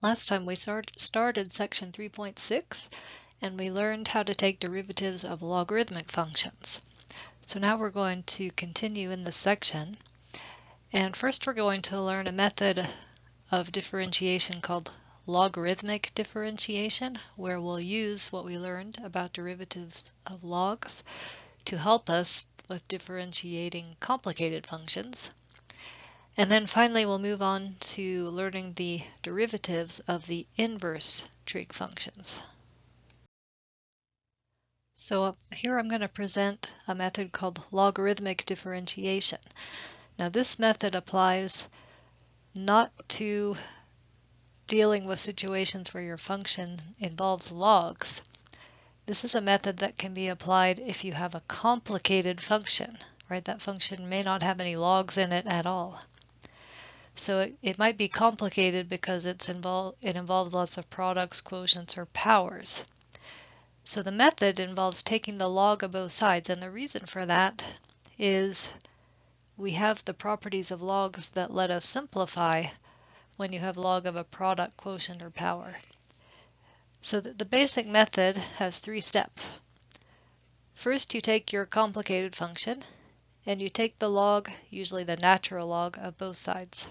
Last time we started section 3.6 and we learned how to take derivatives of logarithmic functions. So now we're going to continue in this section, and first we're going to learn a method of differentiation called logarithmic differentiation, where we'll use what we learned about derivatives of logs to help us with differentiating complicated functions. And then finally we'll move on to learning the derivatives of the inverse trig functions. So up here I'm going to present a method called logarithmic differentiation. Now this method applies not to dealing with situations where your function involves logs. This is a method that can be applied if you have a complicated function, right? That function may not have any logs in it at all. So it might be complicated because it involves lots of products, quotients, or powers. So the method involves taking the log of both sides, and the reason for that is we have the properties of logs that let us simplify when you have log of a product, quotient, or power. So the basic method has 3 steps. First, you take your complicated function, and you take the log, usually the natural log, of both sides.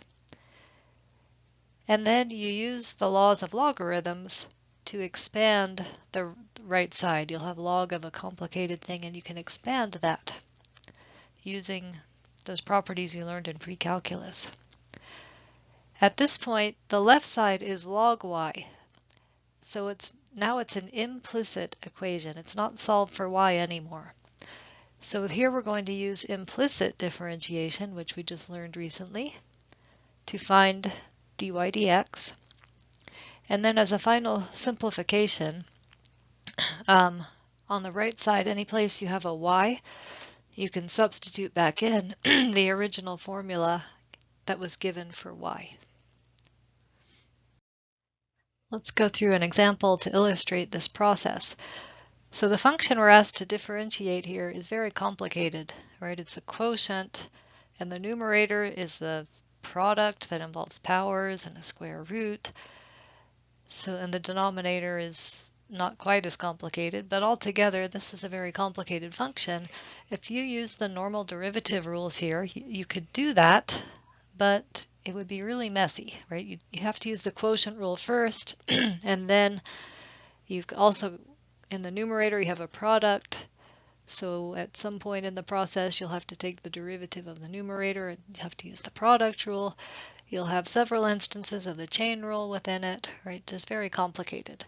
And then you use the laws of logarithms to expand the right side. You'll have log of a complicated thing, and you can expand that using those properties you learned in pre-calculus. At this point, the left side is log y. So now it's an implicit equation. It's not solved for y anymore. So here we're going to use implicit differentiation, which we just learned recently, to find dy dx. And then as a final simplification, on the right side, any place you have a y, you can substitute back in the original formula that was given for y. Let's go through an example to illustrate this process. So the function we're asked to differentiate here is very complicated, right? It's a quotient, and the numerator is the product that involves powers and a square root. So, and the denominator is not quite as complicated, but altogether this is a very complicated function. If you use the normal derivative rules here, you could do that, but it would be really messy, right? You have to use the quotient rule first, and then you've also, in the numerator, you have a product. So at some point in the process, you'll have to take the derivative of the numerator and you have to use the product rule. You'll have several instances of the chain rule within it, right? Just very complicated.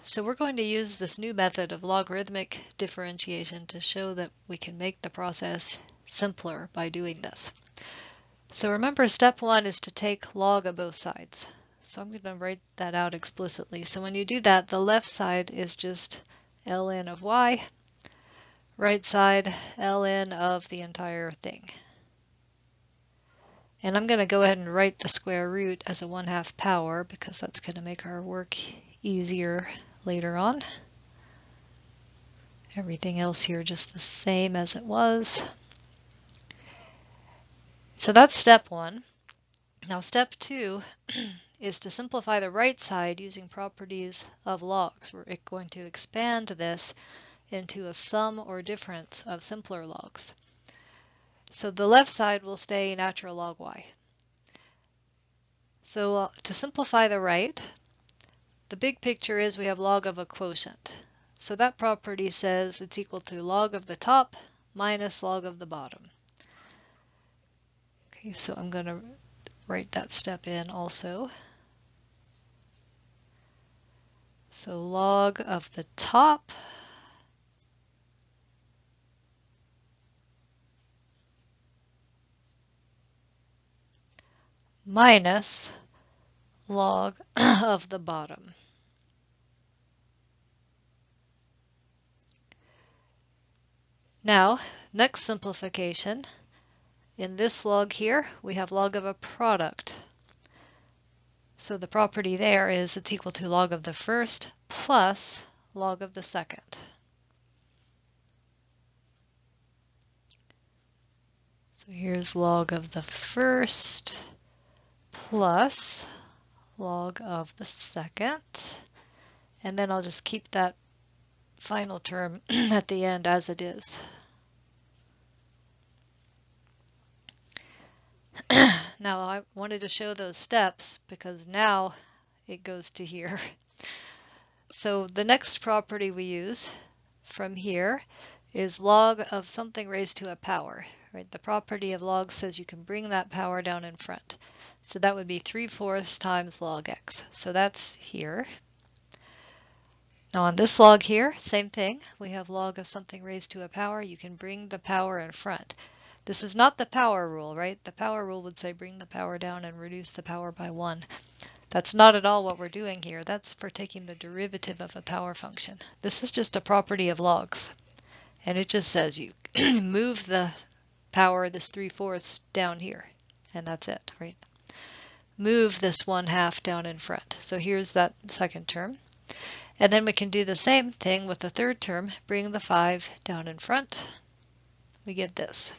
So we're going to use this new method of logarithmic differentiation to show that we can make the process simpler by doing this. So remember, step 1 is to take log of both sides. So I'm going to write that out explicitly. So when you do that, the left side is just ln of y, right side ln of the entire thing. And I'm going to go ahead and write the square root as a 1/2 power because that's going to make our work easier later on. Everything else here just the same as it was. So that's step 1. Now step 2 is to simplify the right side using properties of logs. We're going to expand this into a sum or difference of simpler logs. So the left side will stay natural log y. So to simplify the right, the big picture is we have log of a quotient. So that property says it's equal to log of the top minus log of the bottom. Okay, so I'm going to write that step in also. So log of the top minus log of the bottom. Now, next simplification. In this log here, we have log of a product. So the property there is it's equal to log of the first plus log of the second. So here's log of the first plus log of the second. And then I'll just keep that final term at the end as it is. Now I wanted to show those steps because now it goes to here. So the next property we use from here is log of something raised to a power, right? The property of log says you can bring that power down in front. So that would be 3/4 times log x. So that's here. Now on this log here, same thing. We have log of something raised to a power. You can bring the power in front. This is not the power rule, right? The power rule would say bring the power down and reduce the power by 1. That's not at all what we're doing here. That's for taking the derivative of a power function. This is just a property of logs. And it just says you move the power, this 3/4, down here. And that's it, right? Move this 1/2 down in front. So here's that second term. And then we can do the same thing with the third term. Bring the 5 down in front. We get this.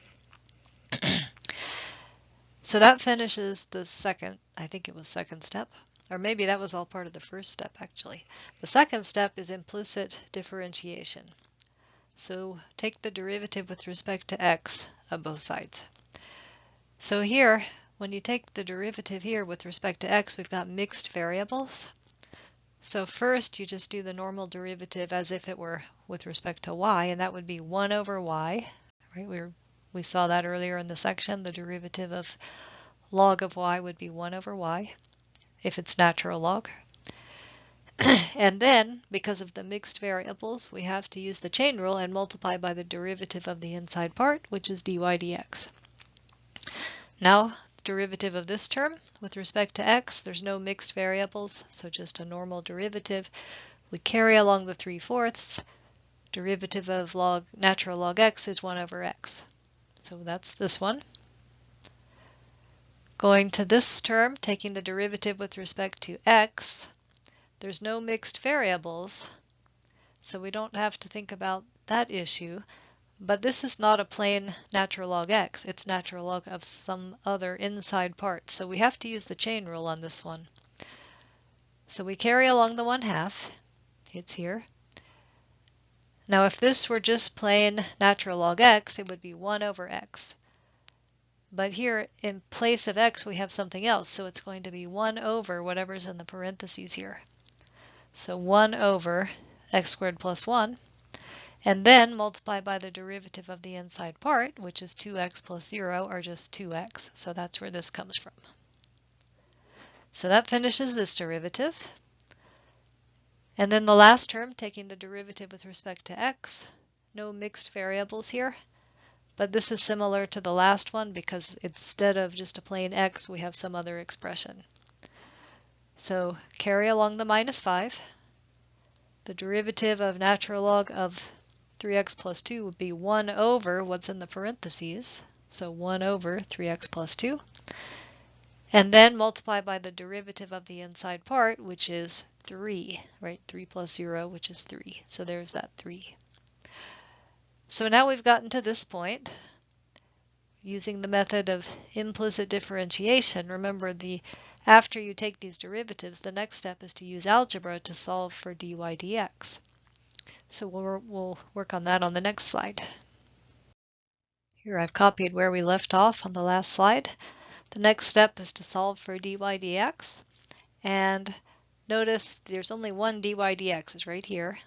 So that finishes the second, I think it was second step, or maybe that was all part of the first step actually. The second step is implicit differentiation. So take the derivative with respect to x of both sides. So here, when you take the derivative here with respect to x, we've got mixed variables. So first you just do the normal derivative as if it were with respect to y, and that would be 1/y, right? We saw that earlier in the section. The derivative of log of y would be 1/y if it's natural log. And then, because of the mixed variables, we have to use the chain rule and multiply by the derivative of the inside part, which is dy dx. Now, the derivative of this term with respect to x, there's no mixed variables, so just a normal derivative. We carry along the 3/4. Derivative of natural log x is 1/x. So that's this one. Going to this term, taking the derivative with respect to x, there's no mixed variables, so we don't have to think about that issue. But this is not a plain natural log x, it's natural log of some other inside part, so we have to use the chain rule on this one. So we carry along the 1/2, it's here. Now if this were just plain natural log x, it would be 1/x. But here, in place of x, we have something else, so it's going to be 1/, whatever's in the parentheses here. So 1/x squared plus 1, and then multiply by the derivative of the inside part, which is 2x plus 0, or just 2x. So that's where this comes from. So that finishes this derivative. And then the last term, taking the derivative with respect to x, no mixed variables here. But this is similar to the last one because instead of just a plain x, we have some other expression. So carry along the -5. The derivative of natural log of 3x plus 2 would be 1/, what's in the parentheses. So 1/3x plus 2. And then multiply by the derivative of the inside part, which is 3, right? 3 plus 0, which is 3. So there's that 3. So now we've gotten to this point using the method of implicit differentiation. Remember, after you take these derivatives, the next step is to use algebra to solve for dy dx. So we'll work on that on the next slide. Here I've copied where we left off on the last slide. The next step is to solve for dy dx. And notice there's only one dy dx, is right here.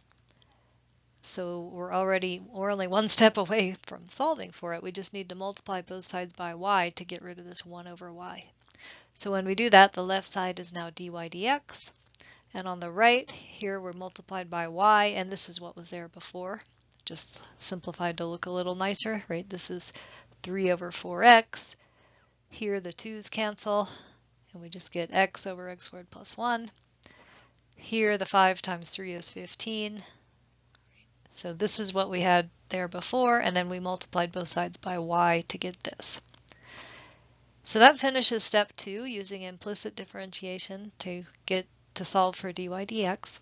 So we're only one step away from solving for it. We just need to multiply both sides by y to get rid of this 1/y. So when we do that, the left side is now dy dx. And on the right, here we're multiplied by y, and this is what was there before. Just simplified to look a little nicer, right? This is 3/4x. Here the 2's cancel, and we just get x over x squared plus 1. Here the 5 times 3 is 15. So this is what we had there before, and then we multiplied both sides by y to get this. So that finishes step 2, using implicit differentiation to solve for dy dx.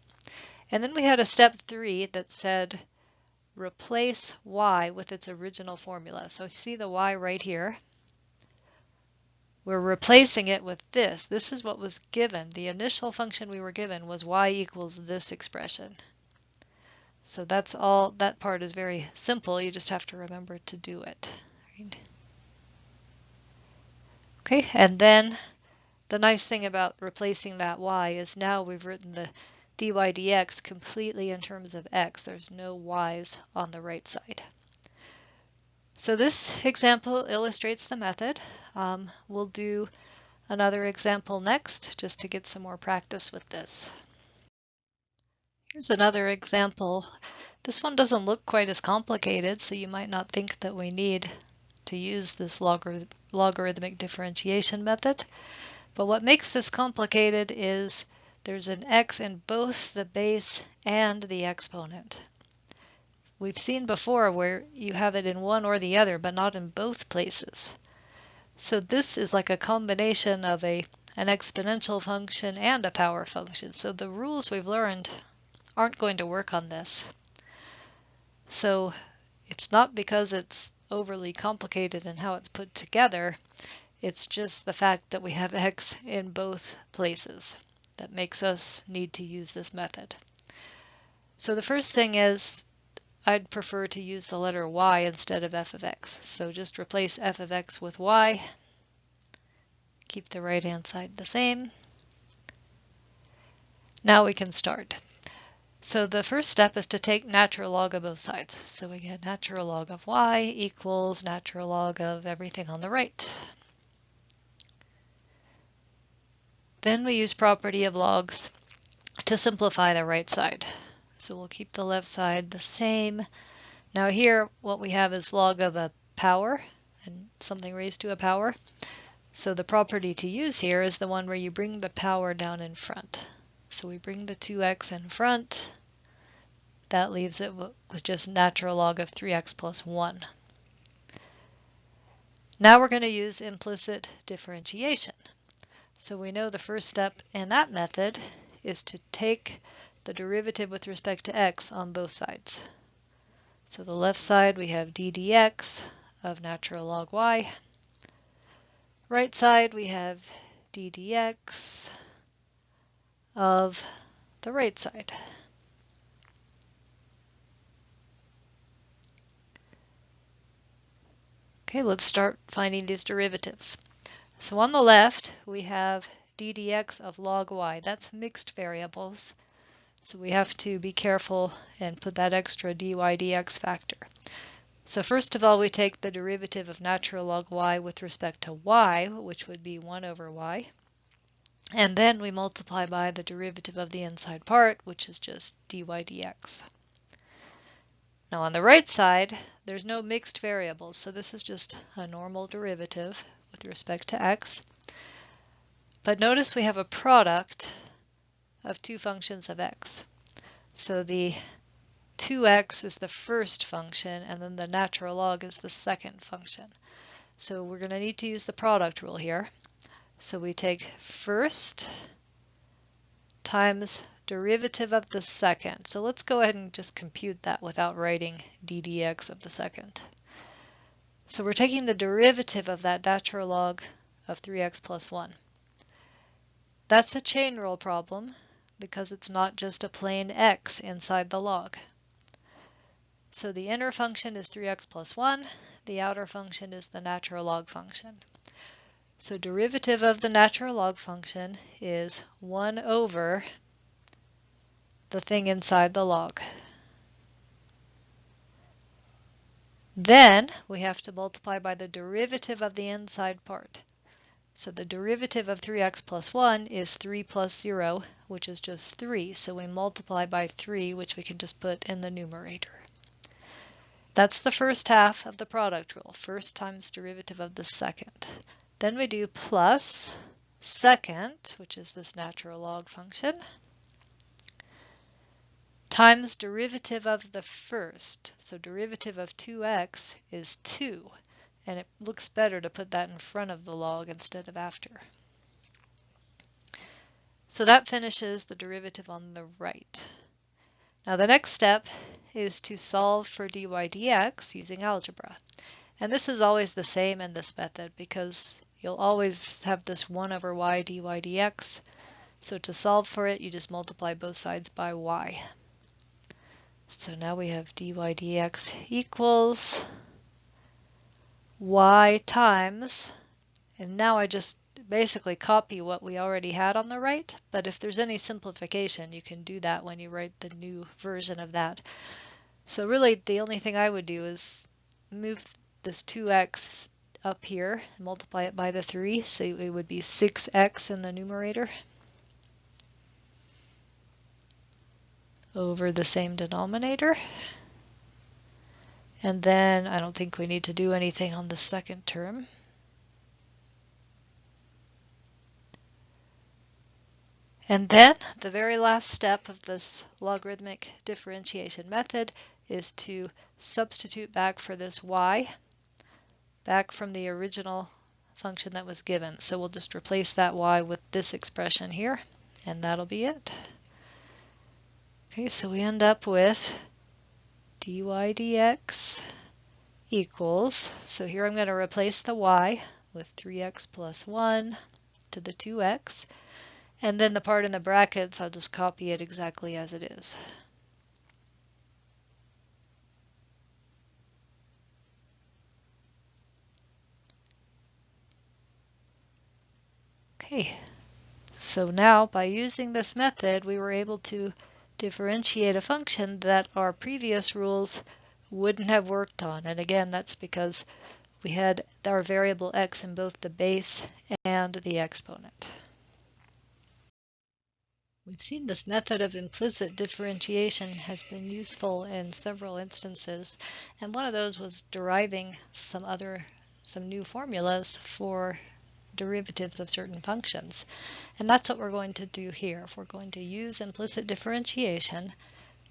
And then we had a step 3 that said replace y with its original formula. So see the y right here. we're replacing it with this. This is what was given. The initial function we were given was y equals this expression. So that's all. That part is very simple. You just have to remember to do it. Right? Okay, and then the nice thing about replacing that y is now we've written the dy dx completely in terms of x. There's no y's on the right side. So this example illustrates the method. We'll do another example next just to get some more practice with this. Here's another example. This one doesn't look quite as complicated, so you might not think that we need to use this logarithmic differentiation method. But what makes this complicated is there's an x in both the base and the exponent. We've seen before where you have it in one or the other, but not in both places. So this is like a combination of an exponential function and a power function. So the rules we've learned aren't going to work on this. So it's not because it's overly complicated in how it's put together, it's just the fact that we have x in both places that makes us need to use this method. So the first thing is I'd prefer to use the letter y instead of f of x. So just replace f of x with y. Keep the right-hand side the same. Now we can start. So the first step is to take natural log of both sides. So we get natural log of y equals natural log of everything on the right. Then we use property of logs to simplify the right side. So we'll keep the left side the same. Now here what we have is log of a power and something raised to a power. So the property to use here is the one where you bring the power down in front. So we bring the 2x in front. That leaves it with just natural log of 3x plus 1. Now we're going to use implicit differentiation. So we know the first step in that method is to take the derivative with respect to x on both sides. So the left side we have d dx of natural log y. Right side we have d dx of the right side. Okay, let's start finding these derivatives. So on the left we have d dx of log y. That's mixed variables. So we have to be careful and put that extra dy dx factor. So first of all, we take the derivative of natural log y with respect to y, which would be 1 over y. And then we multiply by the derivative of the inside part, which is just dy dx. Now on the right side, there's no mixed variables, so this is just a normal derivative with respect to x. But notice we have a product of two functions of x. So the 2x is the first function, and then the natural log is the second function. So we're going to need to use the product rule here. So we take first times derivative of the second. So let's go ahead and just compute that without writing d dx of the second. So we're taking the derivative of that natural log of 3x plus 1. That's a chain rule problem because it's not just a plain x inside the log. So the inner function is 3x plus 1, the outer function is the natural log function. So derivative of the natural log function is 1 over the thing inside the log. Then we have to multiply by the derivative of the inside part. So the derivative of 3x plus 1 is 3 plus 0, which is just 3. So we multiply by 3, which we can just put in the numerator. That's the first half of the product rule, first times derivative of the second. Then we do plus second, which is this natural log function, times derivative of the first. So derivative of 2x is 2, and it looks better to put that in front of the log instead of after. So that finishes the derivative on the right. Now the next step is to solve for dy dx using algebra. And this is always the same in this method because you'll always have this 1 over y dy dx. So to solve for it, you just multiply both sides by y. So now we have dy dx equals y times, and now I just basically copy what we already had on the right, but if there's any simplification, you can do that when you write the new version of that. So really, the only thing I would do is move this 2x up here, multiply it by the 3, so it would be 6x in the numerator over the same denominator. And then I don't think we need to do anything on the second term. And then the very last step of this logarithmic differentiation method is to substitute back for this y, back from the original function that was given. So we'll just replace that y with this expression here, and that'll be it. Okay, so we end up with dy dx equals, so here I'm going to replace the y with 3x plus 1 to the 2x, and then the part in the brackets, I'll just copy it exactly as it is. Okay, so now by using this method, we were able to differentiate a function that our previous rules wouldn't have worked on. And again, that's because we had our variable x in both the base and the exponent. We've seen this method of implicit differentiation has been useful in several instances, and one of those was deriving some new formulas for derivatives of certain functions. And that's what we're going to do here. We're going to use implicit differentiation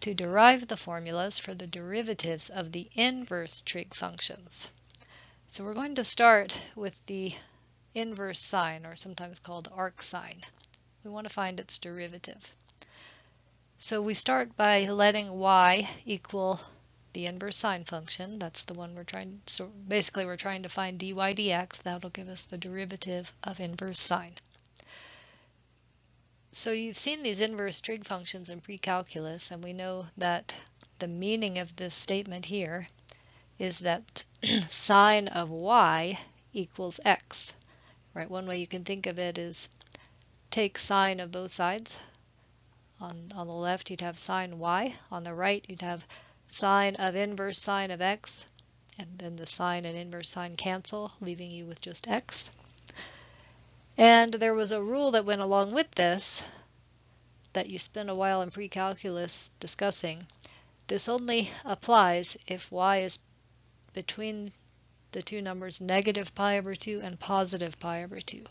to derive the formulas for the derivatives of the inverse trig functions. So we're going to start with the inverse sine, or sometimes called arc sine. We want to find its derivative. So we start by letting y equal the inverse sine function. That's the one we're trying, so basically we're trying to find dy dx. That'll give us the derivative of inverse sine. So you've seen these inverse trig functions in pre-calculus, and we know that the meaning of this statement here is that sine of y equals x. Right? One way you can think of it is take sine of both sides. On the left you'd have sine y, on the right you'd have sine of inverse sine of x, and then the sine and inverse sine cancel, leaving you with just x. And there was a rule that went along with this that you spent a while in pre-calculus discussing. This only applies if y is between the two numbers negative pi over 2 and positive pi over 2.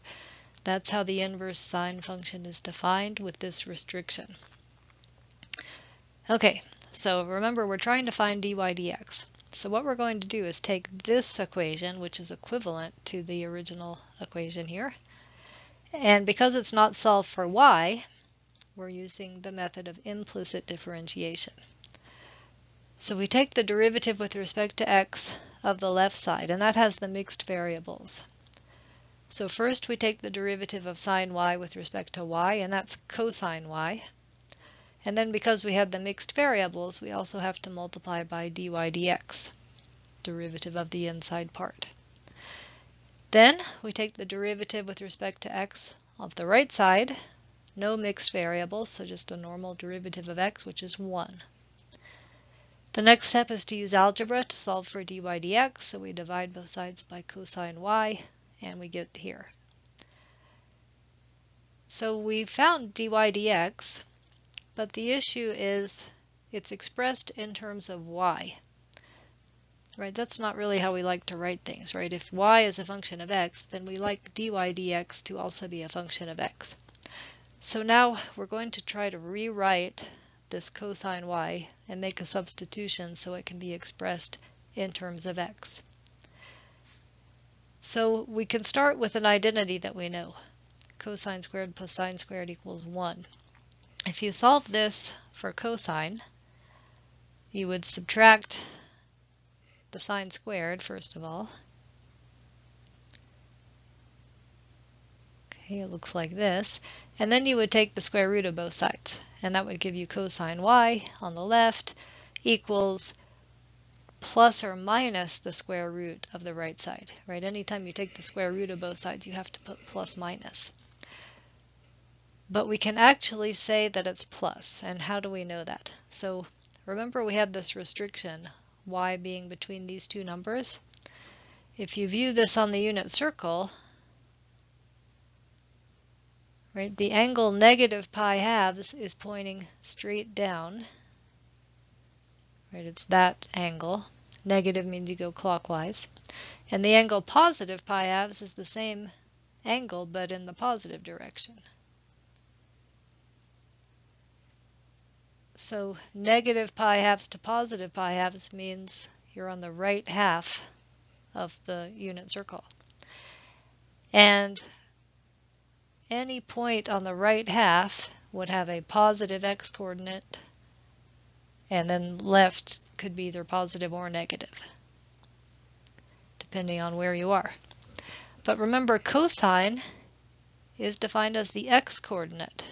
That's how the inverse sine function is defined with this restriction. Okay, so remember we're trying to find dy dx. So what we're going to do is take this equation, which is equivalent to the original equation here, and because it's not solved for y, we're using the method of implicit differentiation. So we take the derivative with respect to x of the left side, and that has the mixed variables. So first we take the derivative of sine y with respect to y, and that's cosine y. And then because we had the mixed variables, we also have to multiply by dy dx, derivative of the inside part. Then we take the derivative with respect to x of the right side, no mixed variables, so just a normal derivative of x, which is 1. The next step is to use algebra to solve for dy dx, so we divide both sides by cosine y, and we get here. So we found dy dx, but the issue is it's expressed in terms of y. Right, that's not really how we like to write things, right? If y is a function of x, then we like dy dx to also be a function of x. So now we're going to try to rewrite this cosine y and make a substitution so it can be expressed in terms of x. So we can start with an identity that we know. Cosine squared plus sine squared equals 1. If you solve this for cosine, you would subtract the sine squared, first of all, Okay, it looks like this. And then you would take the square root of both sides, and that would give you cosine y on the left equals plus or minus the square root of the right side, right? Anytime you take the square root of both sides, you have to put plus minus. But we can actually say that it's plus, and how do we know that? So remember we had this restriction, y being between these two numbers. If you view this on the unit circle, right, the angle negative pi halves is pointing straight down, right? It's that angle. Negative means you go clockwise. And the angle positive pi halves is the same angle, but in the positive direction. So negative pi halves to positive pi halves means you're on the right half of the unit circle. And any point on the right half would have a positive x coordinate, and then left could be either positive or negative, depending on where you are. But remember, cosine is defined as the x coordinate.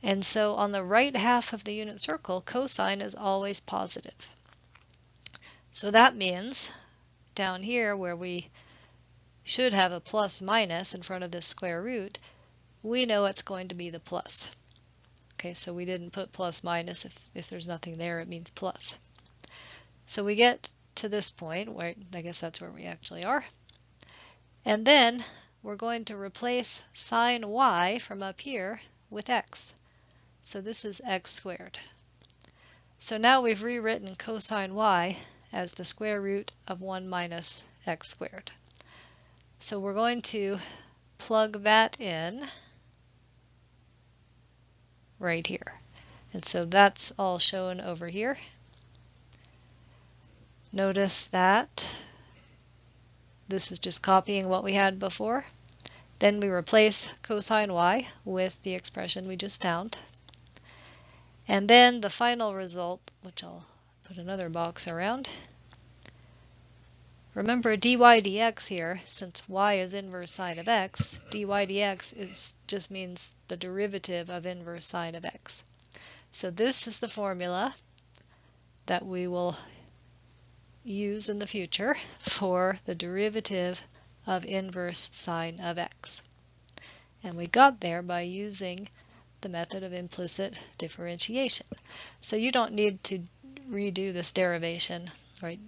And so on the right half of the unit circle, cosine is always positive. So that means down here where we should have a plus minus in front of this square root, we know it's going to be the plus. Okay, so we didn't put plus minus. If there's nothing there, it means plus. So we get to this point where, I guess that's where we actually are. And then we're going to replace sine y from up here with x. So this is x squared. So now we've rewritten cosine y as the square root of 1 minus x squared. So we're going to plug that in right here. And so that's all shown over here. Notice that this is just copying what we had before. Then we replace cosine y with the expression we just found. And then the final result, which I'll put another box around. Remember dy dx here, since y is inverse sine of x, dy dx just means the derivative of inverse sine of x. So this is the formula that we will use in the future for the derivative of inverse sine of x. And we got there by using the method of implicit differentiation. So you don't need to redo this derivation, right?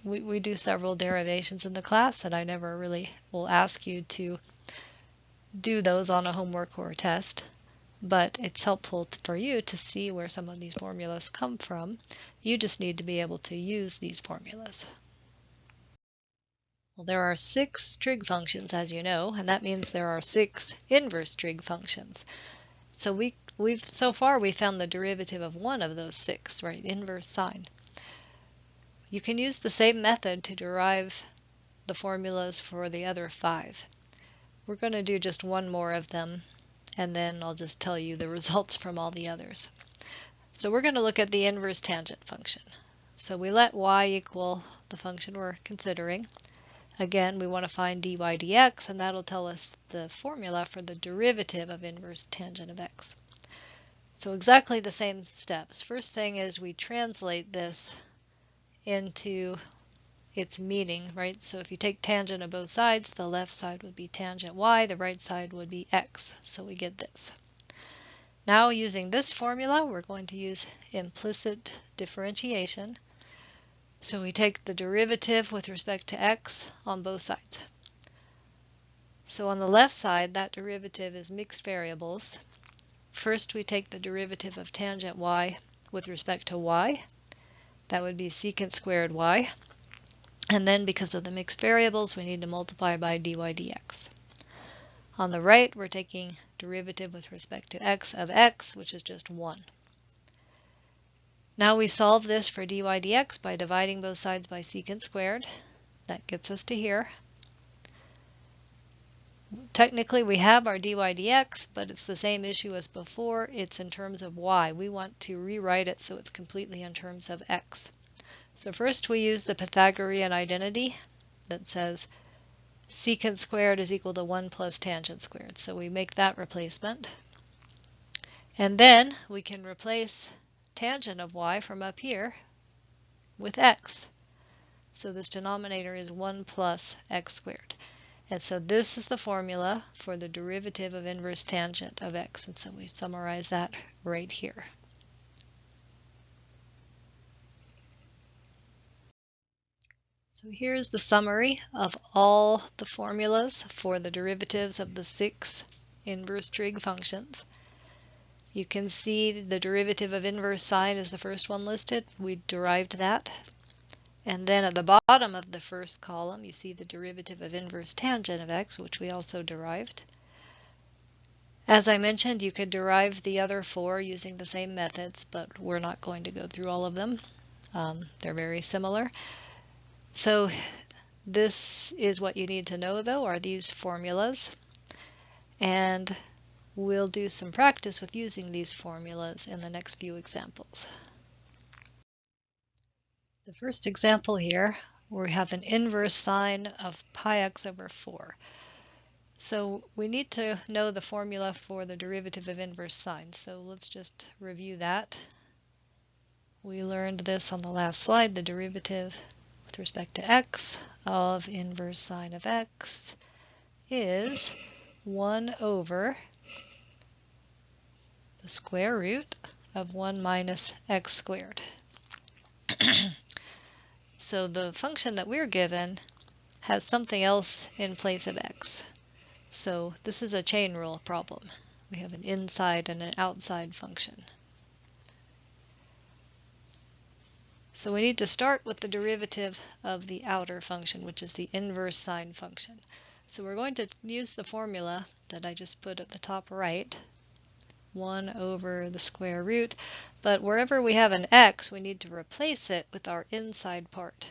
We do several derivations in the class, and I never really will ask you to do those on a homework or a test, but it's helpful for you to see where some of these formulas come from. You just need to be able to use these formulas. Well, there are 6 trig functions, as you know, and that means there are 6 inverse trig functions. So so far we found the derivative of one of those 6, right? Inverse sine. You can use the same method to derive the formulas for the other 5. We're going to do just one more of them, and then I'll just tell you the results from all the others. So we're going to look at the inverse tangent function. So we let y equal the function we're considering. Again, we want to find dy dx, and that'll tell us the formula for the derivative of inverse tangent of x. So exactly the same steps. First thing is we translate this into its meaning, right? So if you take tangent of both sides, the left side would be tangent y, the right side would be x. So we get this. Now using this formula, we're going to use implicit differentiation. So we take the derivative with respect to x on both sides. So on the left side, that derivative is mixed variables. First, we take the derivative of tangent y with respect to y. That would be secant squared y. And then because of the mixed variables, we need to multiply by dy dx. On the right, we're taking derivative with respect to x of x, which is just 1. Now we solve this for dy dx by dividing both sides by secant squared. That gets us to here. Technically, we have our dy dx, but it's the same issue as before. It's in terms of y. We want to rewrite it so it's completely in terms of x. So first we use the Pythagorean identity that says secant squared is equal to 1 plus tangent squared. So we make that replacement. And then we can replace tangent of y from up here with x. So this denominator is 1 plus x squared. And so this is the formula for the derivative of inverse tangent of x. And so we summarize that right here. So here's the summary of all the formulas for the derivatives of the 6 inverse trig functions. You can see the derivative of inverse sine is the first one listed. We derived that. And then at the bottom of the first column, you see the derivative of inverse tangent of x, which we also derived. As I mentioned, you could derive the other 4 using the same methods, but we're not going to go through all of them. They're very similar. So this is what you need to know, though, are these formulas. And we'll do some practice with using these formulas in the next few examples. The first example here, we have an inverse sine of pi x over 4. So we need to know the formula for the derivative of inverse sine. So let's just review that. We learned this on the last slide, the derivative with respect to x of inverse sine of x is 1 over the square root of 1 minus x squared. So the function that we're given has something else in place of x. So this is a chain rule problem. We have an inside and an outside function. So we need to start with the derivative of the outer function, which is the inverse sine function. So we're going to use the formula that I just put at the top right, 1 over the square root, but wherever we have an x, we need to replace it with our inside part,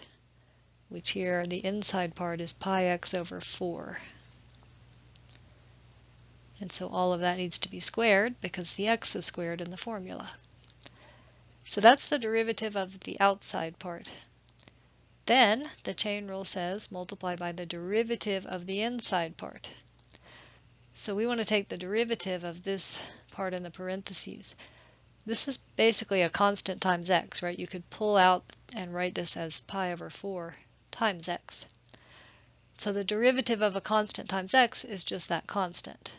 which here the inside part is pi x over 4. And so all of that needs to be squared because the x is squared in the formula. So that's the derivative of the outside part. Then the chain rule says multiply by the derivative of the inside part. So we want to take the derivative of this part in the parentheses. This is basically a constant times x, right? You could pull out and write this as pi over 4 times x. So the derivative of a constant times x is just that constant.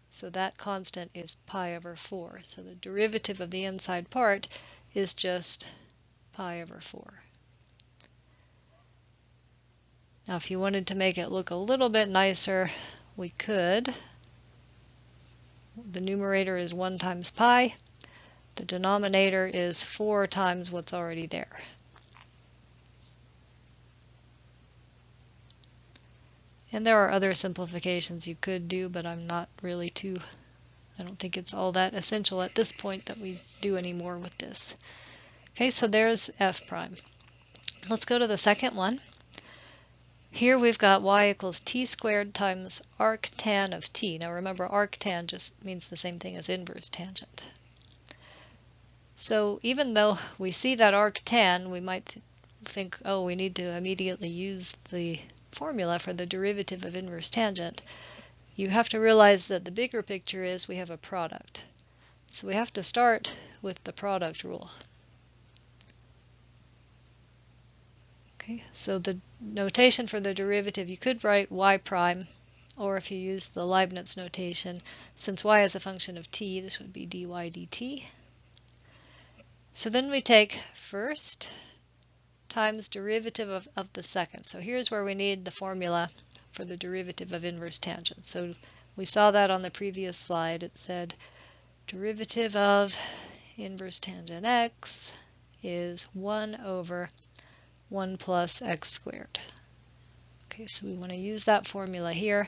So that constant is pi over 4. So the derivative of the inside part is just pi over 4. Now if you wanted to make it look a little bit nicer, we could. The numerator is 1 times pi. The denominator is 4 times what's already there. And there are other simplifications you could do, but I don't think it's all that essential at this point that we do any more with this. Okay, so there's f prime. Let's go to the second one. Here we've got y equals t squared times arctan of t. Now remember, arctan just means the same thing as inverse tangent. So even though we see that arctan, we might think, oh, we need to immediately use the formula for the derivative of inverse tangent. You have to realize that the bigger picture is we have a product. So we have to start with the product rule. Okay, so the notation for the derivative, you could write y prime, or if you use the Leibniz notation, since y is a function of t, this would be dy dt. So then we take first times derivative of the second. So here's where we need the formula for the derivative of inverse tangent. So we saw that on the previous slide. It said derivative of inverse tangent x is 1 over 1 plus x squared. Okay, so we want to use that formula here.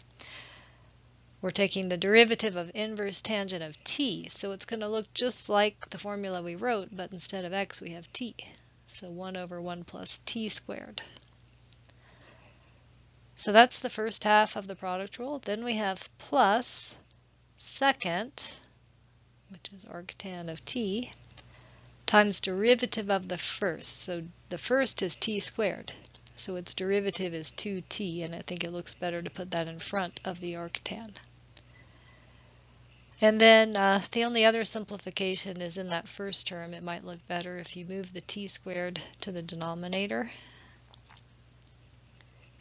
We're taking the derivative of inverse tangent of t, so it's going to look just like the formula we wrote, but instead of x we have t. So 1 over 1 plus t squared. So that's the first half of the product rule. Then we have plus second, which is arctan of t, times derivative of the first. So the first is t squared. So its derivative is 2t, and I think it looks better to put that in front of the arctan. And then the only other simplification is in that first term. It might look better if you move the t squared to the denominator,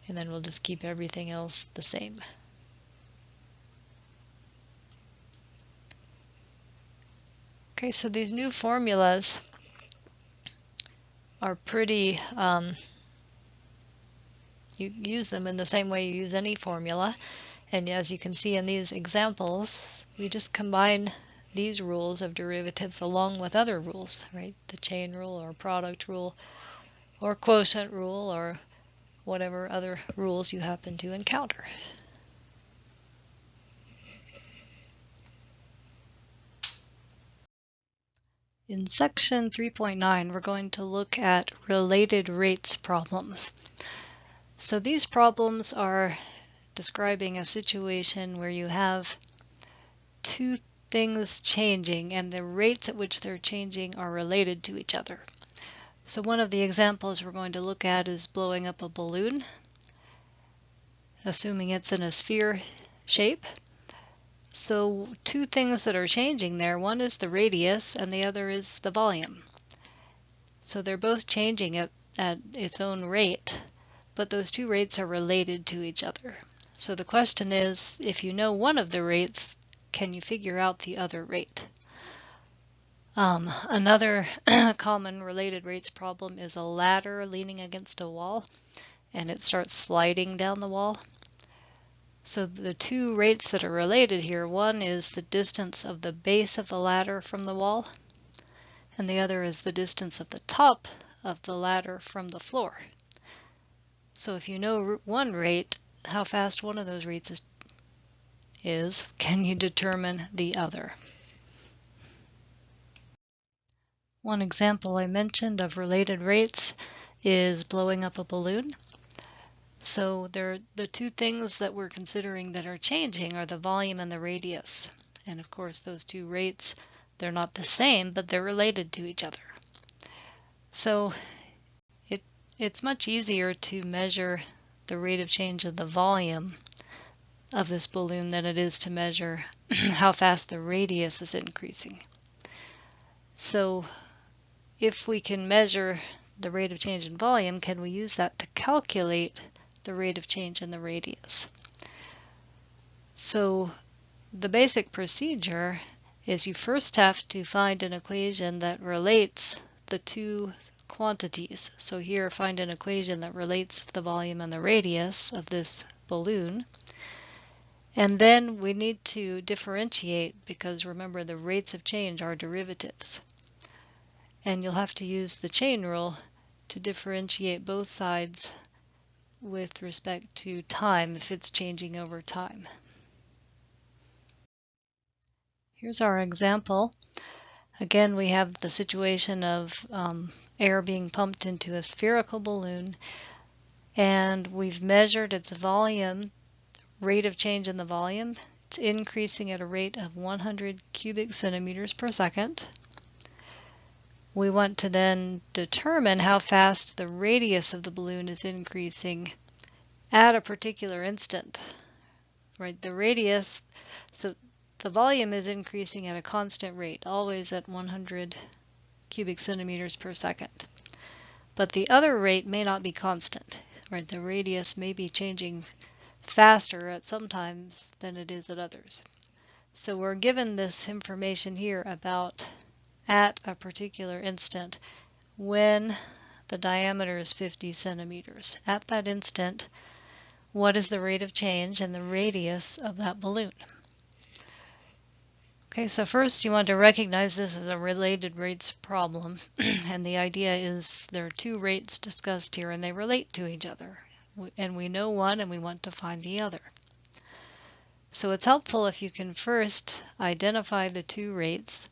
and then we'll just keep everything else the same. Okay, so these new formulas are pretty, you use them in the same way you use any formula. And as you can see in these examples, we just combine these rules of derivatives along with other rules, right? The chain rule or product rule or quotient rule or whatever other rules you happen to encounter. In section 3.9, we're going to look at related rates problems. So these problems are describing a situation where you have two things changing and the rates at which they're changing are related to each other. So one of the examples we're going to look at is blowing up a balloon, assuming it's in a sphere shape. So two things that are changing there, one is the radius and the other is the volume. So they're both changing at its own rate, but those two rates are related to each other. So the question is, if you know one of the rates, can you figure out the other rate? Another common related rates problem is a ladder leaning against a wall, and it starts sliding down the wall. So the two rates that are related here, one is the distance of the base of the ladder from the wall, and the other is the distance of the top of the ladder from the floor. So if you know one rate, how fast one of those rates is, can you determine the other? One example I mentioned of related rates is blowing up a balloon. So the two things that we're considering that are changing are the volume and the radius. And of course those two rates, they're not the same, but they're related to each other. So it's much easier to measure the rate of change of the volume of this balloon than it is to measure how fast the radius is increasing. So if we can measure the rate of change in volume, can we use that to calculate the rate of change in the radius? So the basic procedure is you first have to find an equation that relates the two quantities. So here, find an equation that relates the volume and the radius of this balloon. And then we need to differentiate, because remember, the rates of change are derivatives. And you'll have to use the chain rule to differentiate both sides with respect to time if it's changing over time. Here's our example. Again, we have the situation of air being pumped into a spherical balloon, and we've measured its volume, rate of change in the volume. It's increasing at a rate of 100 cubic centimeters per second. We want to then determine how fast the radius of the balloon is increasing at a particular instant, right? The radius, so the volume is increasing at a constant rate, always at 100 cubic centimeters per second. But the other rate may not be constant, right? The radius may be changing faster at some times than it is at others. So we're given this information here about at a particular instant when the diameter is 50 centimeters. At that instant, what is the rate of change in the radius of that balloon? Okay, so first you want to recognize this as a related rates problem, and the idea is there are two rates discussed here and they relate to each other, and we know one and we want to find the other. So it's helpful if you can first identify the two rates,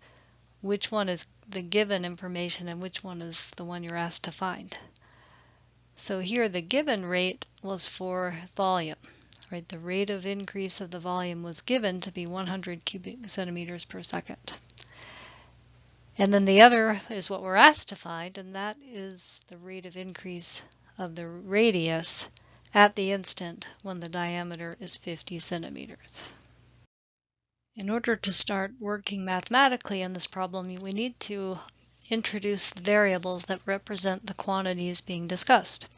which one is the given information and which one is the one you're asked to find. So here the given rate was for volume. Right, the rate of increase of the volume was given to be 100 cubic centimeters per second. And then the other is what we're asked to find, and that is the rate of increase of the radius at the instant when the diameter is 50 centimeters. In order to start working mathematically in this problem, we need to introduce variables that represent the quantities being discussed.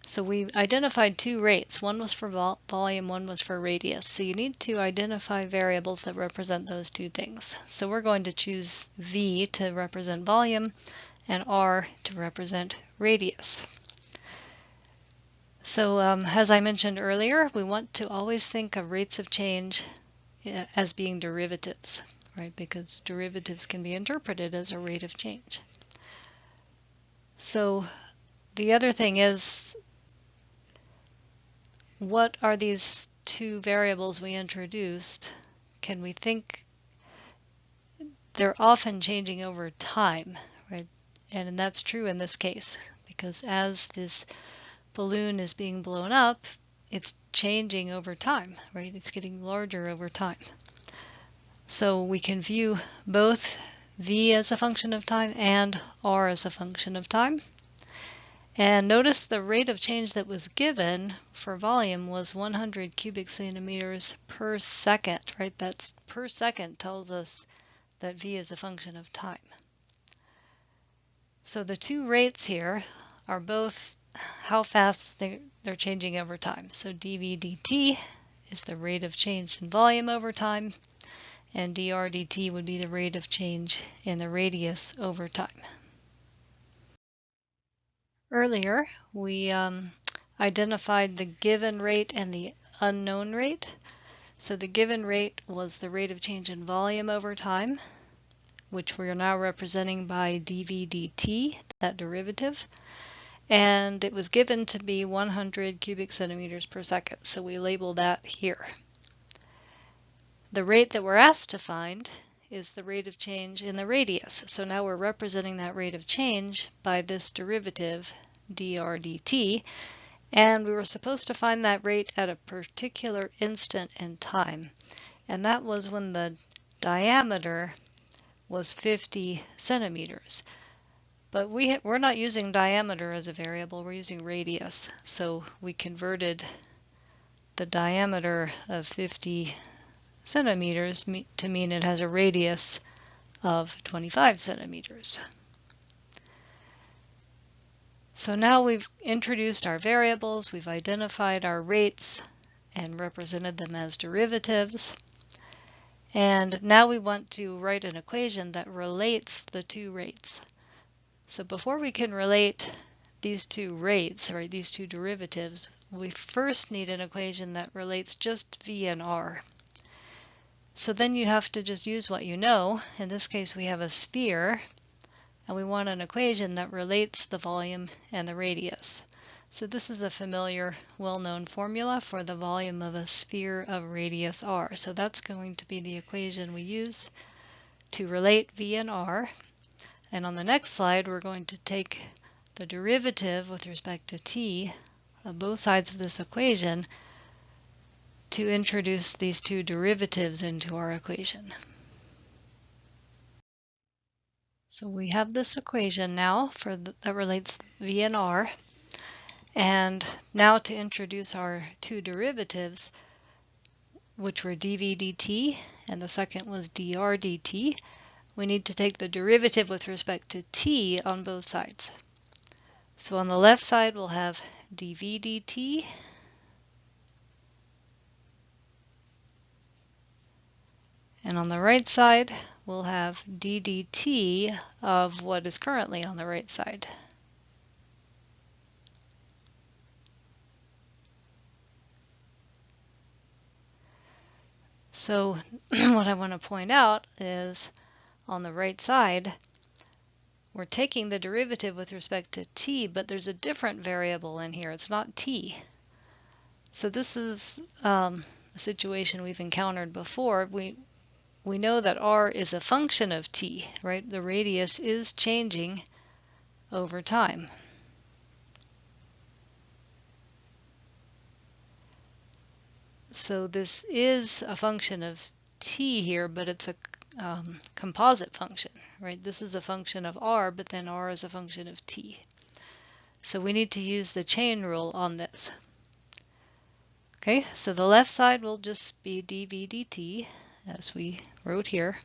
So we identified two rates. One was for volume, one was for radius. So you need to identify variables that represent those two things. So we're going to choose V to represent volume and R to represent radius. So as I mentioned earlier, we want to always think of rates of change as being derivatives, right? Because derivatives can be interpreted as a rate of change. So the other thing is, what are these two variables we introduced? Can we think they're often changing over time, right? And that's true in this case, because as this balloon is being blown up, it's changing over time, right? It's getting larger over time. So we can view both V as a function of time and R as a function of time. And notice the rate of change that was given for volume was 100 cubic centimeters per second, right? That's per second tells us that V is a function of time. So the two rates here are both how fast they're changing over time. So dV dt is the rate of change in volume over time, and dr dt would be the rate of change in the radius over time. Earlier, we identified the given rate and the unknown rate. So the given rate was the rate of change in volume over time, which we are now representing by dV dt, that derivative. And it was given to be 100 cubic centimeters per second, so we label that here. The rate that we're asked to find is the rate of change in the radius. So now we're representing that rate of change by this derivative, dr dt, and we were supposed to find that rate at a particular instant in time, and that was when the diameter was 50 centimeters. But we're not using diameter as a variable, we're using radius. So we converted the diameter of 50 centimeters to mean it has a radius of 25 centimeters. So now we've introduced our variables, we've identified our rates and represented them as derivatives. And now we want to write an equation that relates the two rates. So before we can relate these two rates, right, these two derivatives, we first need an equation that relates just V and R. So then you have to just use what you know. In this case, we have a sphere, and we want an equation that relates the volume and the radius. So this is a familiar, well-known formula for the volume of a sphere of radius r. So that's going to be the equation we use to relate V and R. And on the next slide, we're going to take the derivative with respect to t of both sides of this equation to introduce these two derivatives into our equation. So we have this equation now that relates V and R. And now to introduce our two derivatives, which were dV dt and the second was dr dt, we need to take the derivative with respect to t on both sides. So on the left side, we'll have dV dt, and on the right side, we'll have d dt of what is currently on the right side. So what I want to point out is on the right side, we're taking the derivative with respect to t, but there's a different variable in here. It's not t. So this is a situation we've encountered before. We know that r is a function of t, right? The radius is changing over time. So this is a function of t here, but it's a composite function, right? This is a function of r, but then r is a function of t. So we need to use the chain rule on this. Okay, so the left side will just be dv dt, as we wrote here.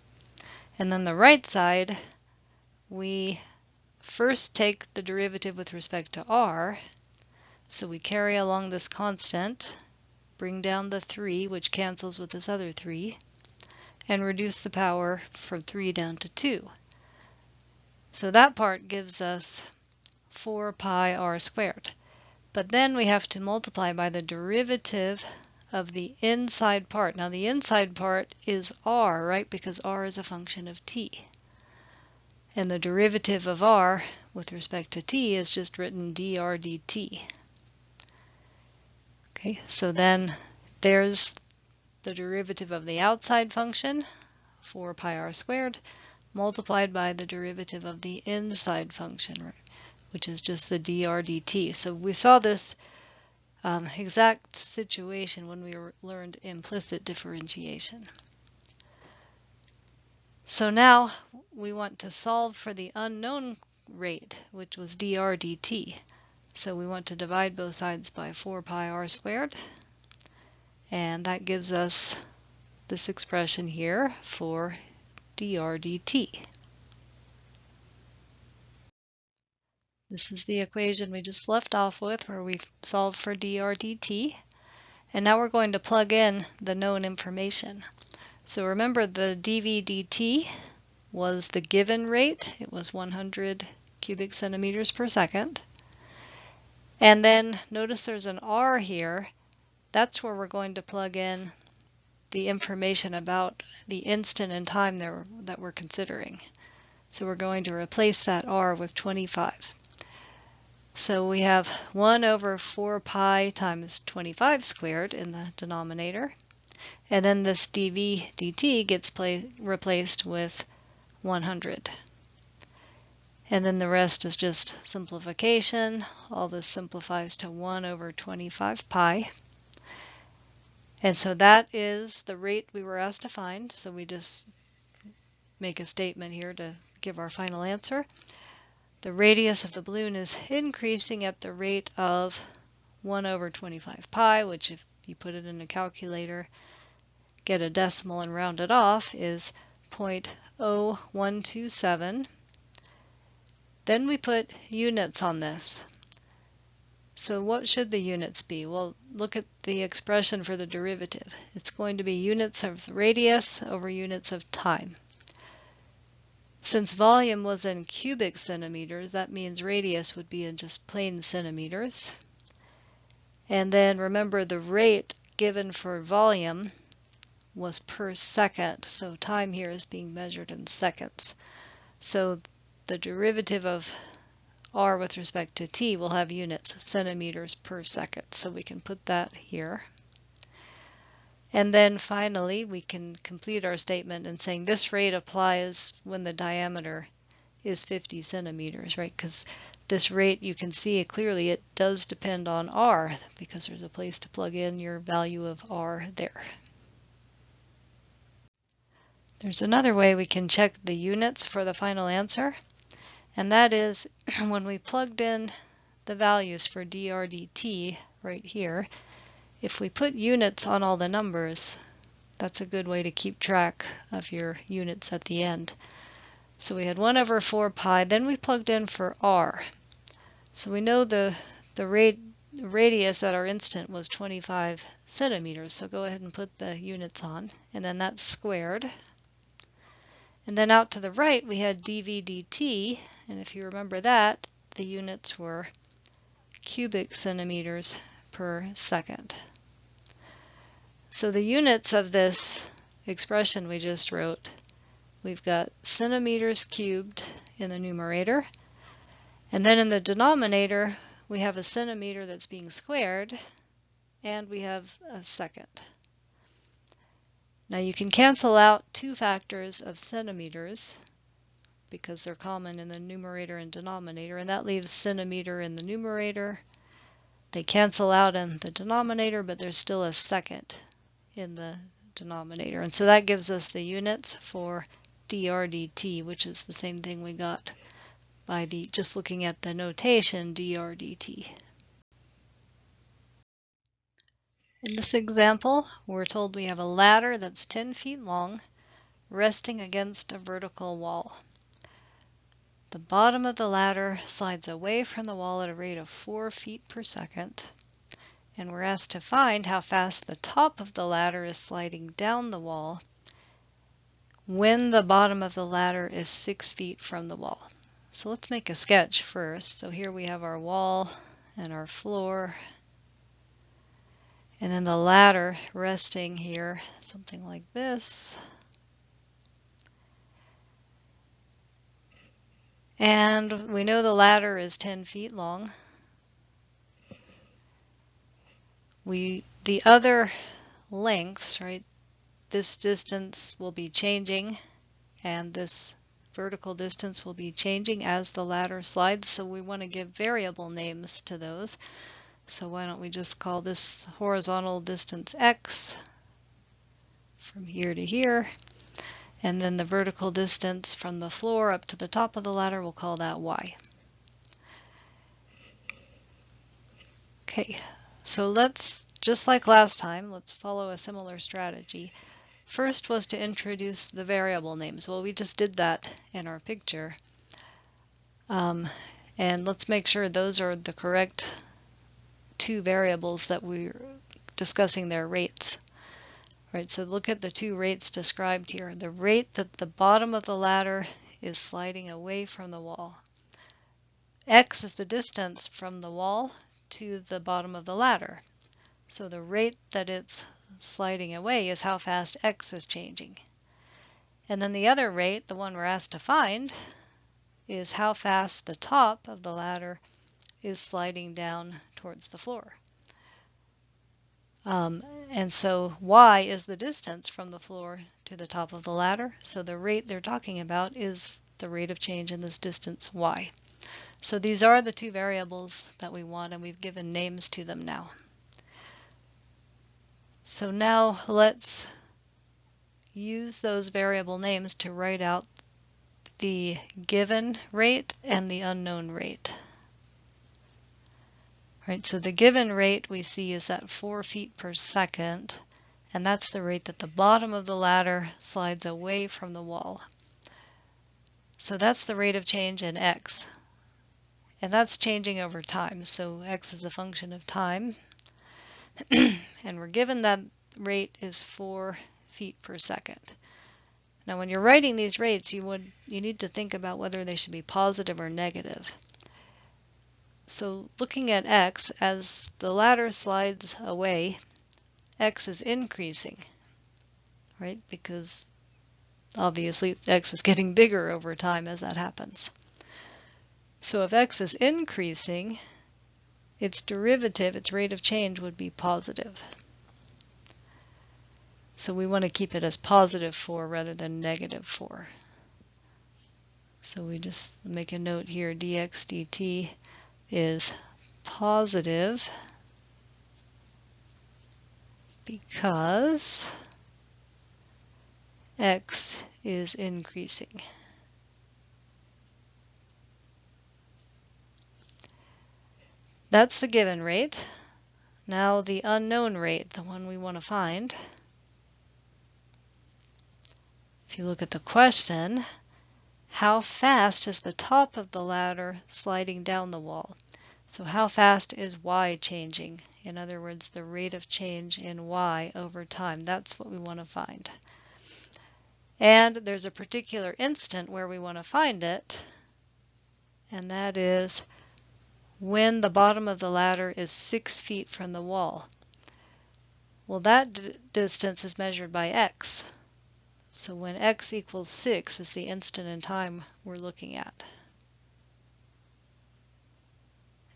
And then the right side, we first take the derivative with respect to r. So we carry along this constant, bring down the 3, which cancels with this other 3, and reduce the power from 3 down to 2. So that part gives us 4 pi r squared. But then we have to multiply by the derivative of the inside part. Now the inside part is r, right? Because r is a function of t. And the derivative of r with respect to t is just written dr dt. Okay, so then there's the derivative of the outside function, 4 pi r squared, multiplied by the derivative of the inside function, which is just the dr dt. So we saw this exact situation when we learned implicit differentiation. So now we want to solve for the unknown rate, which was dr dt. So we want to divide both sides by 4 pi r squared, and that gives us this expression here for dr dt. This is the equation we just left off with, where we've solved for dr dt. And now we're going to plug in the known information. So remember, the dv dt was the given rate. It was 100 cubic centimeters per second. And then notice there's an r here. That's where we're going to plug in the information about the instant in time that we're considering. So we're going to replace that r with 25. So we have 1 over 4 pi times 25 squared in the denominator. And then this dv dt gets replaced with 100. And then the rest is just simplification. All this simplifies to 1 over 25 pi. And so that is the rate we were asked to find. So we just make a statement here to give our final answer. The radius of the balloon is increasing at the rate of 1 over 25 pi, which if you put it in a calculator, get a decimal and round it off, is 0.0127. Then we put units on this. So what should the units be? Well, look at the expression for the derivative. It's going to be units of radius over units of time. Since volume was in cubic centimeters, that means radius would be in just plain centimeters. And then remember, the rate given for volume was per second, so time here is being measured in seconds. So the derivative of r with respect to t will have units, centimeters per second, so we can put that here. And then finally, we can complete our statement in saying this rate applies when the diameter is 50 centimeters, right? Because this rate, you can see it clearly, it does depend on r, because there's a place to plug in your value of r there. There's another way we can check the units for the final answer, and that is when we plugged in the values for dr dt right here. If we put units on all the numbers, that's a good way to keep track of your units at the end. So we had 1 over 4 pi, then we plugged in for r. So we know the radius at our instant was 25 centimeters, so go ahead and put the units on, and then that's squared. And then out to the right we had dv dt, and if you remember that, the units were cubic centimeters per second. So the units of this expression we just wrote, we've got centimeters cubed in the numerator, and then in the denominator we have a centimeter that's being squared, and we have a second. Now you can cancel out 2 factors of centimeters because they're common in the numerator and denominator, and that leaves centimeter in the numerator. They cancel out in the denominator, but there's still a second in the denominator. And so that gives us the units for dr dt, which is the same thing we got by just looking at the notation dr dt. In this example, we're told we have a ladder that's 10 feet long resting against a vertical wall. The bottom of the ladder slides away from the wall at a rate of 4 feet per second, and we're asked to find how fast the top of the ladder is sliding down the wall when the bottom of the ladder is 6 feet from the wall. So let's make a sketch first. So here we have our wall and our floor, and then the ladder resting here, something like this. And we know the ladder is 10 feet long. The other lengths, right, this distance will be changing, and this vertical distance will be changing as the ladder slides, so we want to give variable names to those. So why don't we just call this horizontal distance x from here to here, and then the vertical distance from the floor up to the top of the ladder, we'll call that y. Okay, so let's, just like last time, let's follow a similar strategy. First was to introduce the variable names. Well, we just did that in our picture. And let's make sure those are the correct two variables that we're discussing their rates. Right, so look at the two rates described here. The rate that the bottom of the ladder is sliding away from the wall. X is the distance from the wall to the bottom of the ladder. So the rate that it's sliding away is how fast x is changing. And then the other rate, the one we're asked to find, is how fast the top of the ladder is sliding down towards the floor. And so y is the distance from the floor to the top of the ladder. So the rate they're talking about is the rate of change in this distance y. So these are the two variables that we want, and we've given names to them now. So now let's use those variable names to write out the given rate and the unknown rate. Right, so the given rate we see is at 4 feet per second, and that's the rate that the bottom of the ladder slides away from the wall. So that's the rate of change in x, and that's changing over time. So x is a function of time. And we're given that rate is 4 feet per second. Now when you're writing these rates, you need to think about whether they should be positive or negative. So looking at x, as the ladder slides away, x is increasing, right? Because obviously x is getting bigger over time as that happens. So if x is increasing, its derivative, its rate of change, would be positive. So we want to keep it as positive 4 rather than negative 4. So we just make a note here, dx dt is positive because x is increasing. That's the given rate. Now the unknown rate, the one we want to find. If you look at the question, how fast is the top of the ladder sliding down the wall? So how fast is y changing? In other words, the rate of change in y over time. That's what we want to find. And there's a particular instant where we want to find it, and that is when the bottom of the ladder is 6 feet from the wall. Well, that distance is measured by x. So when x equals 6 is the instant in time we're looking at.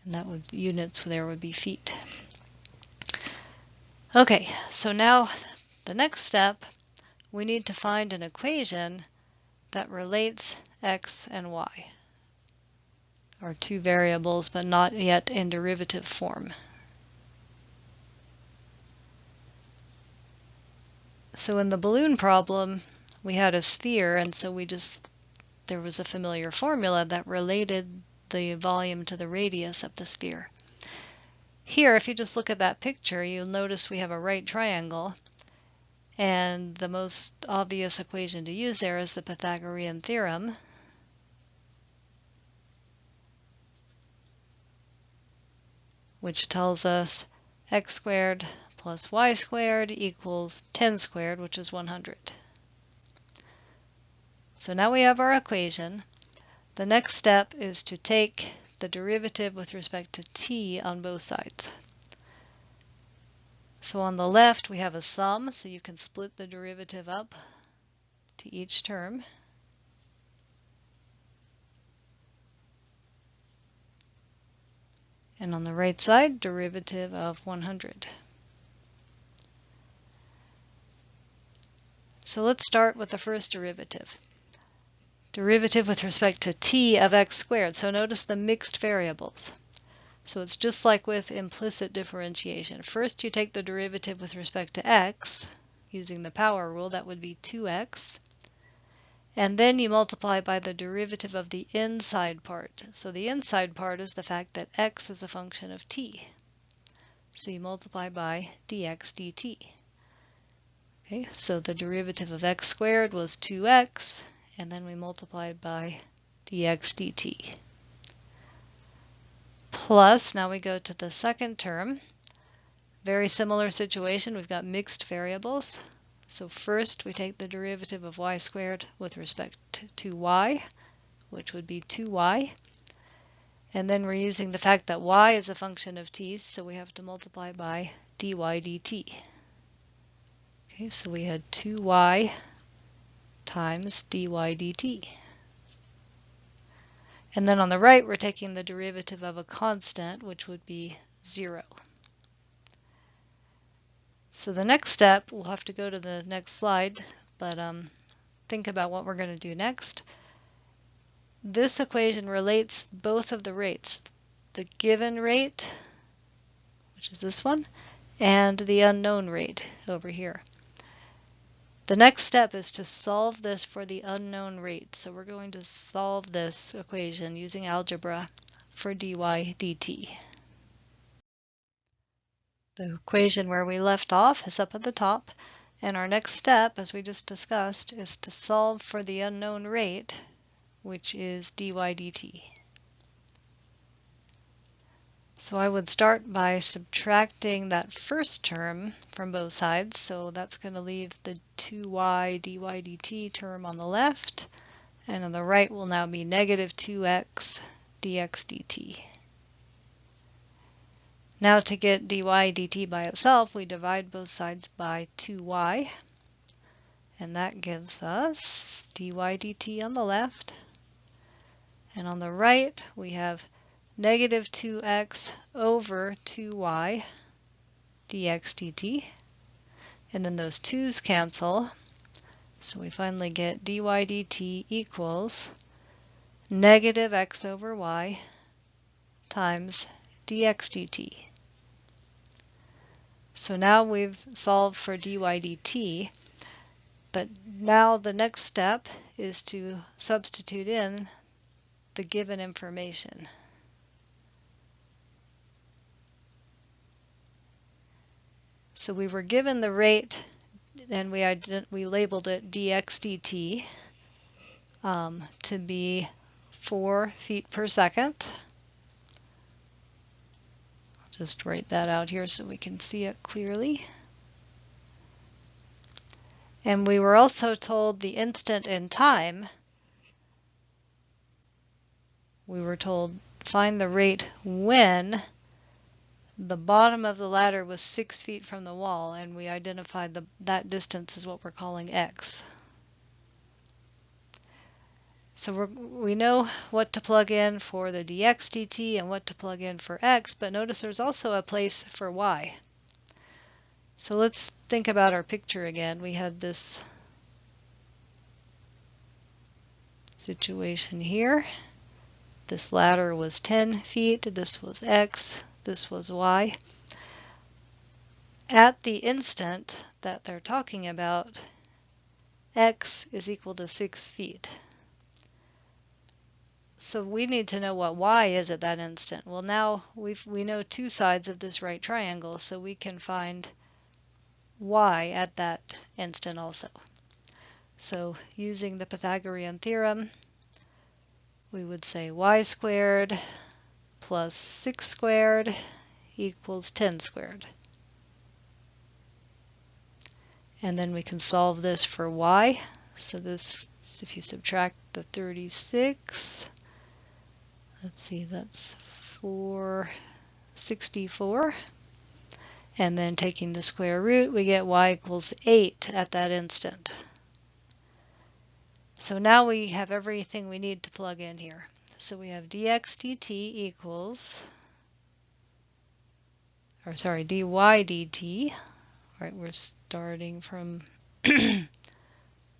And that would, units there would be feet. Okay, so now the next step, we need to find an equation that relates x and y. Or two variables, but not yet in derivative form. So in the balloon problem, we had a sphere, and so we just there was a familiar formula that related the volume to the radius of the sphere. Here, if you just look at that picture, you'll notice we have a right triangle, and the most obvious equation to use there is the Pythagorean theorem. Which tells us x squared plus y squared equals 10 squared, which is 100. So now we have our equation. The next step is to take the derivative with respect to t on both sides. So on the left we have a sum, so you can split the derivative up to each term. And on the right side, derivative of 100. So let's start with the first derivative. Derivative with respect to t of x squared. So notice the mixed variables. So it's just like with implicit differentiation. First you take the derivative with respect to x, using the power rule, that would be 2x. And then you multiply by the derivative of the inside part. So the inside part is the fact that x is a function of t. So you multiply by dx dt. Okay, so the derivative of x squared was 2x, and then we multiplied by dx dt. Plus, now we go to the second term. Very similar situation, we've got mixed variables. So first we take the derivative of y squared with respect to y, which would be 2y. And then we're using the fact that y is a function of t, so we have to multiply by dy dt. Okay, so we had 2y times dy dt. And then on the right, we're taking the derivative of a constant, which would be 0. So the next step, we'll have to go to the next slide, but think about what we're going to do next. This equation relates both of the rates, the given rate, which is this one, and the unknown rate over here. The next step is to solve this for the unknown rate. So we're going to solve this equation using algebra for dy dt. The equation where we left off is up at the top, and our next step, as we just discussed, is to solve for the unknown rate, which is dy dt. So I would start by subtracting that first term from both sides, so that's going to leave the 2y dy dt term on the left, and on the right will now be negative 2x dx dt. Now to get dy dt by itself, we divide both sides by 2y, and that gives us dy dt on the left. And on the right, we have negative 2x over 2y dx dt. And then those 2's cancel, so we finally get dy dt equals negative x over y times dx dt. So now we've solved for dy dt, but now the next step is to substitute in the given information. So we were given the rate, and we labeled it dx dt to be 4 feet per second. Just write that out here so we can see it clearly. And we were also told the instant in time. We were told find the rate when the bottom of the ladder was 6 feet from the wall, and we identified that distance as what we're calling x. So we know what to plug in for the dx dt and what to plug in for x, but notice there's also a place for y. So let's think about our picture again. We had this situation here. This ladder was 10 feet, this was x, this was y. At the instant that they're talking about, x is equal to 6 feet. So we need to know what y is at that instant. Well, now we know two sides of this right triangle, so we can find y at that instant also. So using the Pythagorean theorem, we would say y squared plus 6 squared equals 10 squared. And then we can solve this for y. So this, if you subtract the 36, let's see, that's 464. And then taking the square root, we get y equals 8 at that instant. So now we have everything we need to plug in here. So we have dx dt equals, or sorry, dy dt. All right, we're starting from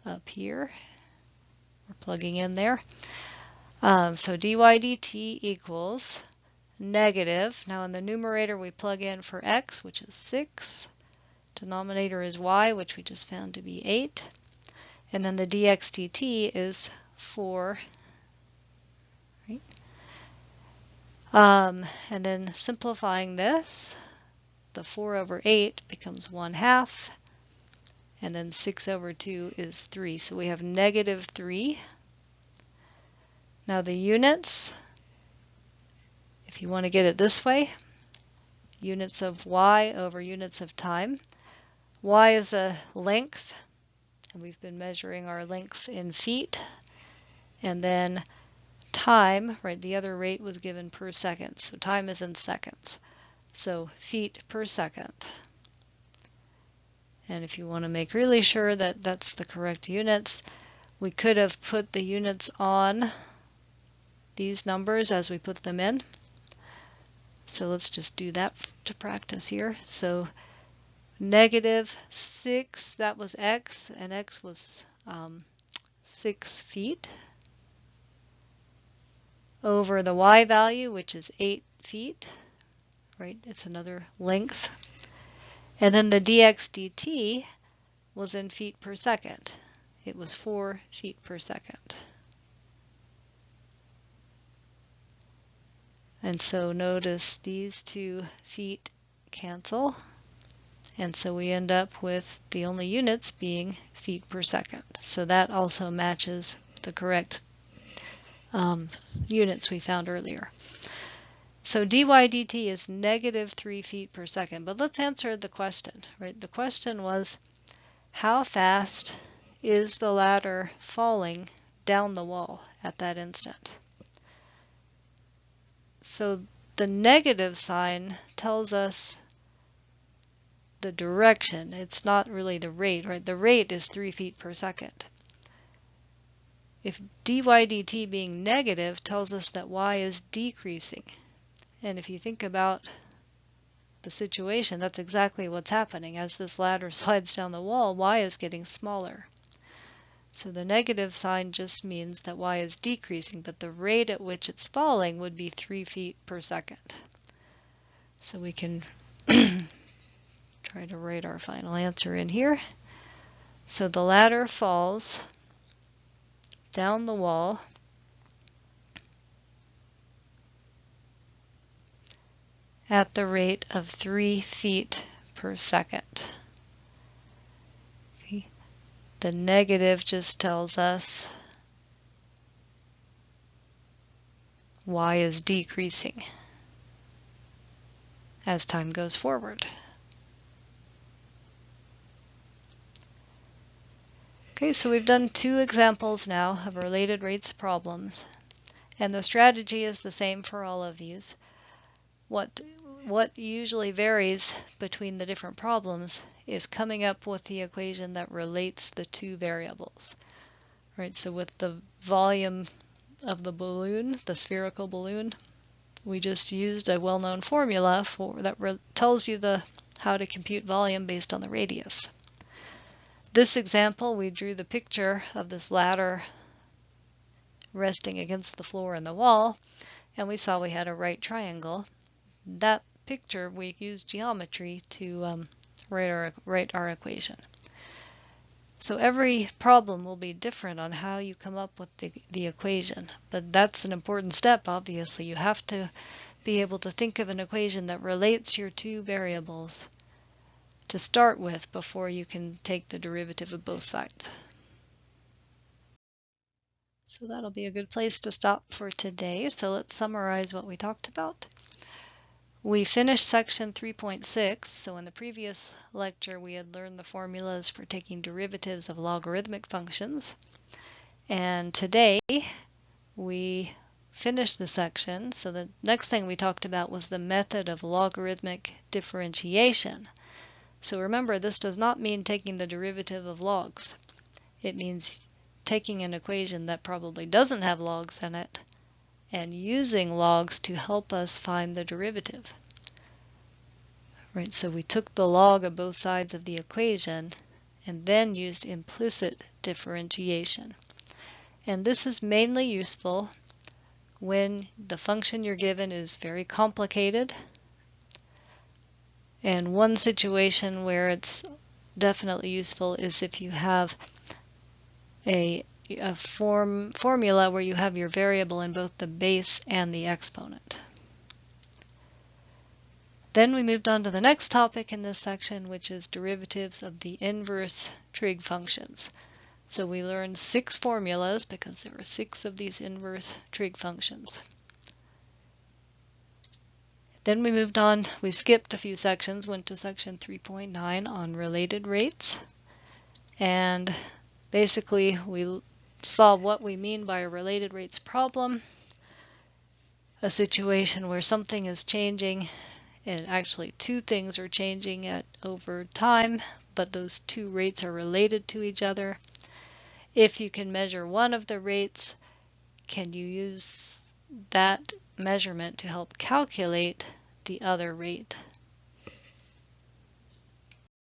up here. We're plugging in there. So dy dt equals negative. Now in the numerator we plug in for x, which is 6. Denominator is y, which we just found to be 8. And then the dx dt is 4. Right? And then simplifying this, the 4 over 8 becomes 1/2. And then 6 over 2 is 3. So we have negative 3. Now the units, if you want to get it this way, units of y over units of time. Y is a length, and we've been measuring our lengths in feet. And then time, right, the other rate was given per second, so time is in seconds. So feet per second. And if you want to make really sure that that's the correct units, we could have put the units on these numbers as we put them in. So let's just do that to practice here. So negative 6, that was x, and x was 6 feet, over the y value, which is 8 feet, right? It's another length. And then the dx dt was in feet per second. It was 4 feet per second. And so notice these 2 feet cancel. And so we end up with the only units being feet per second. So that also matches the correct units we found earlier. So dy dt is negative 3 feet per second. But let's answer the question, right? The question was, how fast is the ladder falling down the wall at that instant? So the negative sign tells us the direction. It's not really the rate, right? The rate is 3 feet per second. If dy dt being negative tells us that y is decreasing. And if you think about the situation, that's exactly what's happening. As this ladder slides down the wall, y is getting smaller. So the negative sign just means that y is decreasing, but the rate at which it's falling would be 3 feet per second. So we can try to write our final answer in here. So the ladder falls down the wall at the rate of 3 feet per second. Okay. The negative just tells us y is decreasing as time goes forward. Okay, so we've done 2 examples now of related rates problems, and the strategy is the same for all of these. What usually varies between the different problems is coming up with the equation that relates the 2 variables. Right, so with the volume of the balloon, the spherical balloon, we just used a well-known formula that tells you how to compute volume based on the radius. This example, we drew the picture of this ladder resting against the floor and the wall, and we saw we had a right triangle. That picture, we used geometry to write our equation. So every problem will be different on how you come up with the equation, but that's an important step, obviously. You have to be able to think of an equation that relates your two variables to start with before you can take the derivative of both sides. So that'll be a good place to stop for today. So let's summarize what we talked about. We finished section 3.6, so in the previous lecture we had learned the formulas for taking derivatives of logarithmic functions. And today we finished the section, so the next thing we talked about was the method of logarithmic differentiation. So remember, this does not mean taking the derivative of logs. It means taking an equation that probably doesn't have logs in it and using logs to help us find the derivative. Right, so we took the log of both sides of the equation and then used implicit differentiation. And this is mainly useful when the function you're given is very complicated. And one situation where it's definitely useful is if you have a formula where you have your variable in both the base and the exponent. Then we moved on to the next topic in this section, which is derivatives of the inverse trig functions. So we learned 6 formulas because there are 6 of these inverse trig functions. Then we moved on, we skipped a few sections, went to section 3.9 on related rates. And basically we saw what we mean by a related rates problem, a situation where something is changing, and actually 2 things are changing over time, but those 2 rates are related to each other. If you can measure one of the rates, can you use that measurement to help calculate the other rate